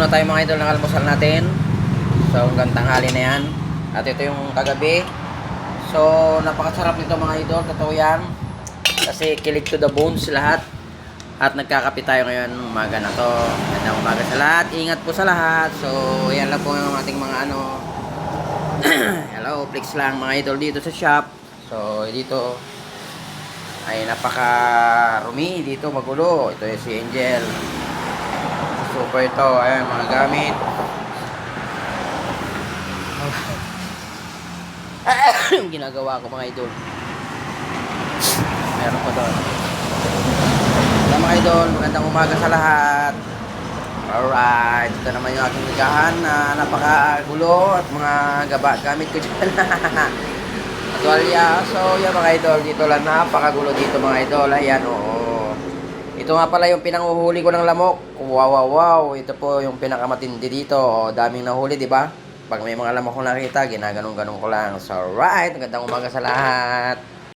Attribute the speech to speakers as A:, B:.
A: na tayo mga idol ng almusal natin. So hanggang tanghali na yan. At ito yung kagabi. So napakasarap nito mga idol. Totoo yan. Kasi kilig to the bones lahat. At nagkakape tayo ngayon umaga na to. Magandang umaga sa lahat. Ingat po sa lahat. So yan lang po yung ating mga ano. Hello, flex lang mga idol dito sa shop. So dito ay napaka-rumi. Dito magulo. Ito yung si Angel. Super ito, ayan, mga gamit. Yung ginagawa ko mga idol. Meron pa doon. Kaya mga idol, magandang umaga sa lahat. Alright, ito naman yung aking ligahan na napakagulo at mga gamit ko dyan. Tuwalya. So, yan mga idol, dito lang napakagulo dito mga idol. Ayan, oo. Ito nga pala yung pinanguhuli ko ng lamok. Wow, wow, wow. Ito po yung pinakamatindi dito. O, daming nahuli, di ba? Pag may mga lamok ko nakita, ginaganon-ganon ko lang. So, right. Magandang umaga sa lahat.